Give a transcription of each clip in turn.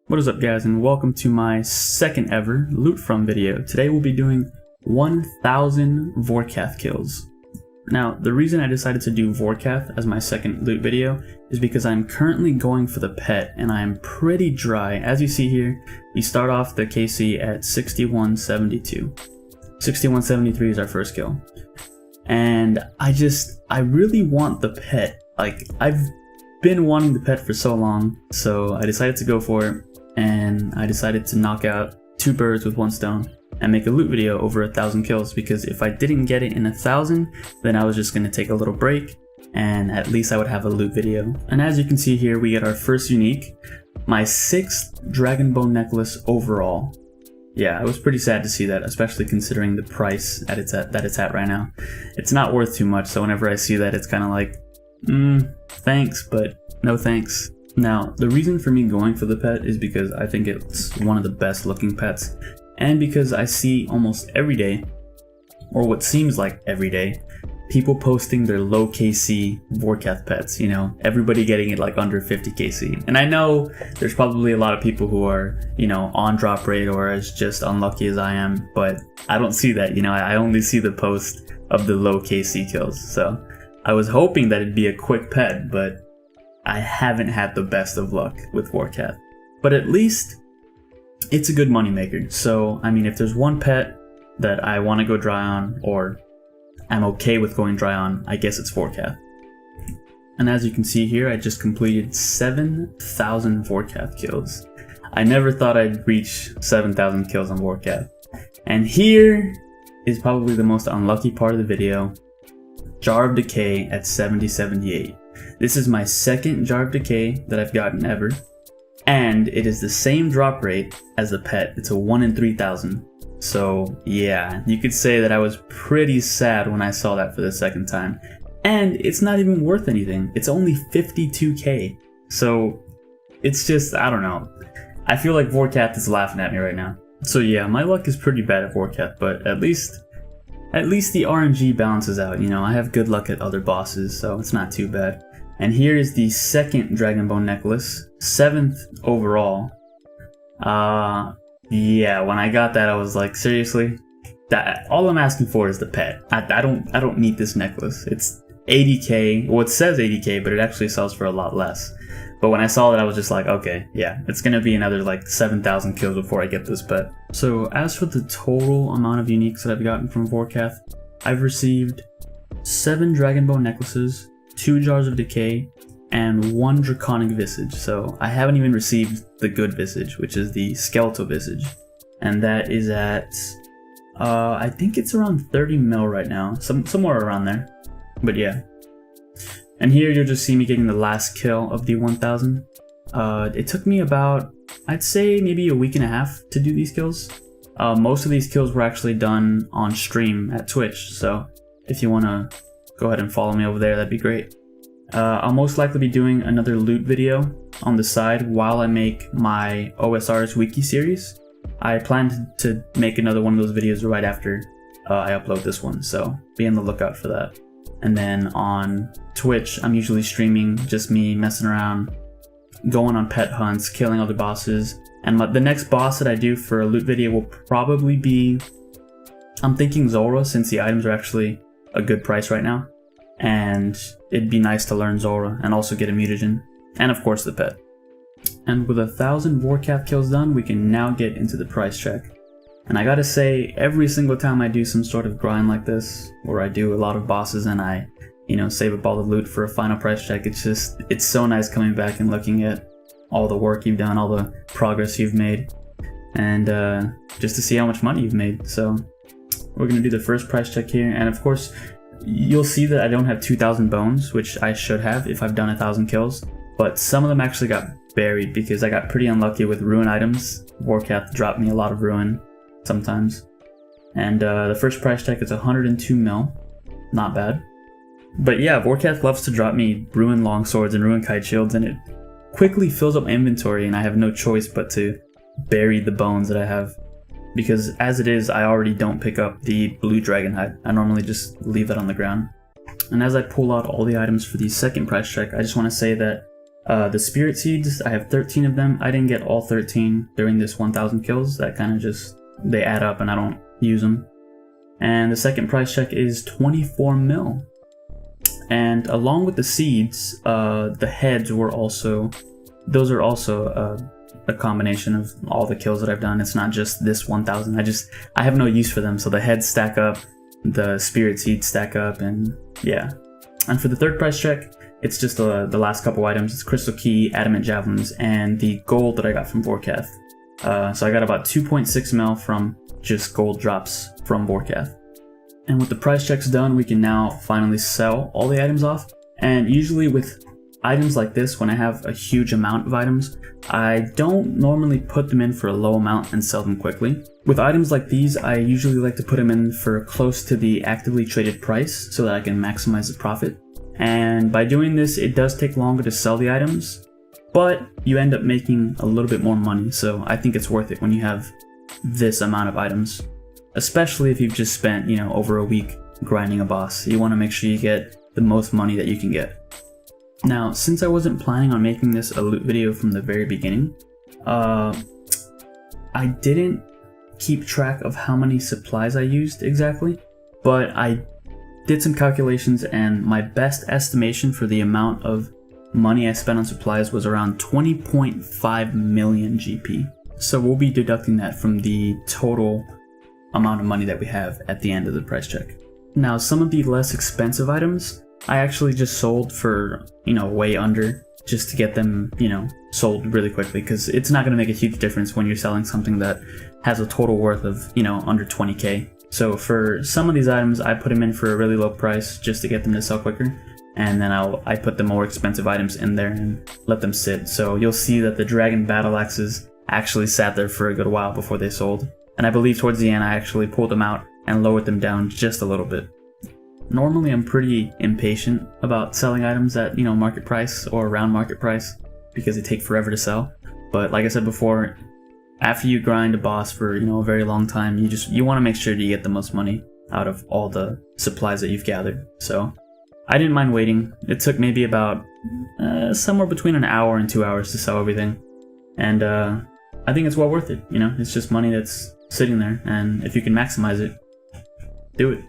What is up, guys, and welcome to my second ever loot from video. Today we'll be doing 1000 Vorkath kills. Now, the reason I decided to do Vorkath as my second loot video is because I'm currently going for the pet and I am pretty dry. As you see here, we start off the KC at 6172. 6173 is our first kill. And I really want the pet. Like, I've been wanting the pet for so long, so I decided to go for it. And I decided to knock out 2 birds with 1 stone and make a loot video over 1000 kills, because if I didn't get it in 1000, then I was just going to take a little break and at least I would have a loot video. And as you can see here, we get our first unique, my 6th dragon bone necklace overall. Yeah, I was pretty sad to see that, especially considering the price that it's at right now. It's not worth too much, so whenever I see that, it's kind of like, thanks, but no thanks. Now, the reason for me going for the pet is because I think it's one of the best looking pets, and because I see almost every day, or what seems like every day, people posting their low KC Vorkath pets, you know, everybody getting it like under 50 KC. And I know there's probably a lot of people who are, you know, on drop rate or as just unlucky as I am, but I don't see that, you know, I only see the post of the low KC kills. So I was hoping that it'd be a quick pet, but I haven't had the best of luck with Vorkath. But at least it's a good moneymaker. So, I mean, if there's one pet that I want to go dry on, or I'm okay with going dry on, I guess it's Vorkath. And as you can see here, I just completed 7,000 Vorkath kills. I never thought I'd reach 7,000 kills on Vorkath. And here is probably the most unlucky part of the video. Jar of Decay at 7078. This is my second Jar of Decay that I've gotten ever, and it is the same drop rate as the pet. It's a 1 in 3000. So yeah, you could say that I was pretty sad when I saw that for the second time. And it's not even worth anything. It's only 52k. So it's just, I don't know. I feel like Vorkath is laughing at me right now. So yeah, my luck is pretty bad at Vorkath, but at least the RNG balances out, you know. I have good luck at other bosses, so it's not too bad. And here is the second dragon bone necklace, 7th overall. Yeah, when I got that, I was like, seriously? That all I'm asking for is the pet. I don't need this necklace. It's 80k. Well, it says 80k, but it actually sells for a lot less. But when I saw that, I was just like, okay, yeah, it's gonna be another like 7,000 kills before I get this pet. So as for the total amount of uniques that I've gotten from Vorkath, I've received 7 dragon bone necklaces, 2 jars of decay, and 1 draconic visage. So I haven't even received the good visage, which is the skeletal visage, and that is at I think it's around 30 mil right now, somewhere around there. But yeah. And here you'll just see me getting the last kill of the 1000. It took me about, I'd say maybe a week and a half to do these kills. Most of these kills were actually done on stream at Twitch, so if you want to go ahead and follow me over there, that'd be great. I'll most likely be doing another loot video on the side while I make my OSR's wiki series. I plan to make another one of those videos right after I upload this one, so be on the lookout for that. And then on Twitch, I'm usually streaming just me messing around, going on pet hunts, killing other bosses. And the next boss that I do for a loot video will probably be, I'm thinking Zora, since the items are actually a good price right now. And it'd be nice to learn Zora and also get a mutagen. And of course the pet. And with 1000 Vorkath kills done, we can now get into the price check. And I gotta say, every single time I do some sort of grind like this, where I do a lot of bosses and I, you know, save up all the loot for a final price check, it's so nice coming back and looking at all the work you've done, all the progress you've made, and just to see how much money you've made. So we're gonna do the first price check here, and of course, you'll see that I don't have 2000 bones, which I should have if I've done 1000 kills, but some of them actually got buried because I got pretty unlucky with ruin items. Vorkath dropped me a lot of ruin sometimes. And the first price check is 102 mil. Not bad. But yeah, Vorkath loves to drop me ruin longswords and ruin kite shields, and it quickly fills up my inventory, and I have no choice but to bury the bones that I have. Because as it is, I already don't pick up the blue dragon hide. I normally just leave that on the ground. And as I pull out all the items for the second price check, I just want to say that The spirit seeds, I have 13 of them. I didn't get all 13 during this 1,000 kills. That kind of just, they add up and I don't use them. And the second price check is 24 mil. And along with the seeds, the heads were also, those are also a combination of all the kills that I've done. It's not just this 1,000. I have no use for them. So the heads stack up, the spirit seeds stack up, and yeah. And for the third price check, it's just the last couple items. It's crystal key, adamant javelins, and the gold that I got from Vorkath. So I got about 2.6 mil from just gold drops from Vorkath. And with the price checks done, we can now finally sell all the items off. And usually with items like this, when I have a huge amount of items, I don't normally put them in for a low amount and sell them quickly. With items like these, I usually like to put them in for close to the actively traded price so that I can maximize the profit. And by doing this, it does take longer to sell the items, but you end up making a little bit more money. So I think it's worth it when you have this amount of items, especially if you've just spent, you know, over a week grinding a boss. You want to make sure you get the most money that you can get. Now, since I wasn't planning on making this a loot video from the very beginning, I didn't keep track of how many supplies I used exactly, but I did some calculations and my best estimation for the amount of money I spent on supplies was around 20.5 million GP. So we'll be deducting that from the total amount of money that we have at the end of the price check. Now, some of the less expensive items I actually just sold for, you know, way under, just to get them, you know, sold really quickly, because it's not going to make a huge difference when you're selling something that has a total worth of, you know, under 20k. So for some of these items, I put them in for a really low price just to get them to sell quicker, and then I put the more expensive items in there and let them sit. So you'll see that the dragon battle axes actually sat there for a good while before they sold, and I believe towards the end I actually pulled them out and lowered them down just a little bit. Normally I'm pretty impatient about selling items at, you know, market price or around market price because they take forever to sell. But like I said before, after you grind a boss for, you know, a very long time, you want to make sure that you get the most money out of all the supplies that you've gathered. So I didn't mind waiting. It took maybe about somewhere between an hour and 2 hours to sell everything. And I think it's well worth it. You know, it's just money that's sitting there, and if you can maximize it, do it.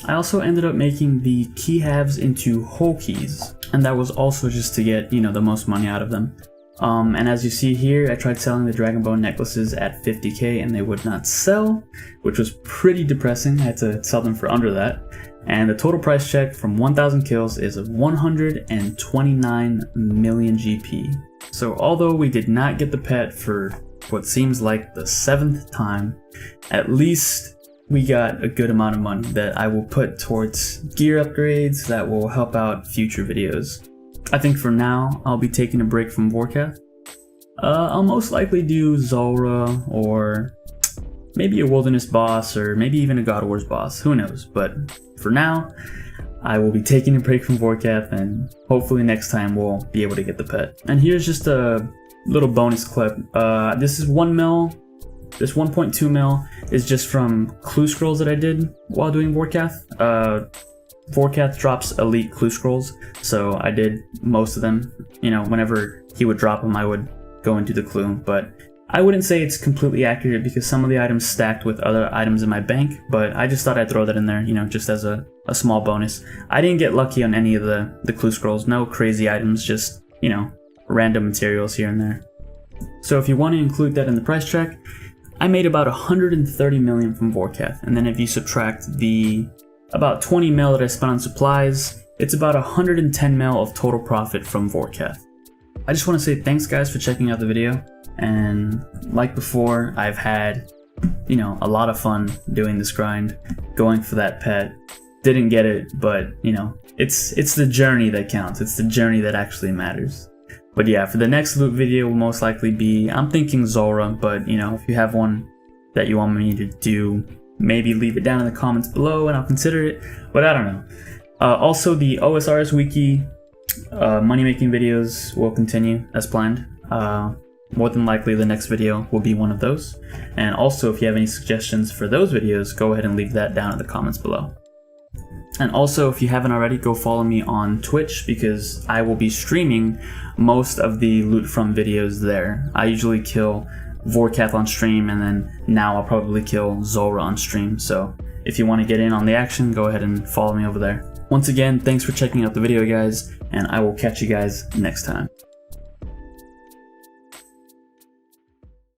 I also ended up making the key halves into whole keys, and that was also just to get, you know, the most money out of them. And as you see here, I tried selling the dragon bone necklaces at 50k and they would not sell, which was pretty depressing. I had to sell them for under that. And the total price check from 1,000 kills is of 129 million GP. So although we did not get the pet for what seems like the 7th time, at least we got a good amount of money that I will put towards gear upgrades that will help out future videos. I think for now, I'll be taking a break from Vorkath. I'll most likely do Zulrah, or maybe a Wilderness boss, or maybe even a God of War's boss, who knows. But for now, I will be taking a break from Vorkath, and hopefully next time we'll be able to get the pet. And here's just a little bonus clip. This is 1 mil. This 1.2 mil is just from clue scrolls that I did while doing Vorkath. Vorkath drops elite clue scrolls, so I did most of them. You know, whenever he would drop them, I would go into the clue, but I wouldn't say it's completely accurate because some of the items stacked with other items in my bank, but I just thought I'd throw that in there, you know, just as a small bonus. I didn't get lucky on any of the clue scrolls, no crazy items, just, you know, random materials here and there. So if you want to include that in the price check, I made about 130 million from Vorkath, and then if you subtract the about 20 mil that I spent on supplies, it's about 110 mil of total profit from Vorkath. I just want to say thanks guys for checking out the video, and like before, I've had, you know, a lot of fun doing this grind, going for that pet. Didn't get it, but you know, it's the journey that counts. It's the journey that actually matters. But yeah, for the next loot video will most likely be, I'm thinking Zulrah, but you know, if you have one that you want me to do, maybe leave it down in the comments below and I'll consider it, but I don't know. Also, the OSRS wiki money-making videos will continue as planned. More than likely the next video will be one of those. And also, if you have any suggestions for those videos, go ahead and leave that down in the comments below. And also, if you haven't already, go follow me on Twitch because I will be streaming most of the loot from videos there. I usually kill Vorkath on stream, and then now I'll probably kill Zulrah on stream. So if you want to get in on the action, go ahead and follow me over there. Once again, thanks for checking out the video, guys, and I will catch you guys next time.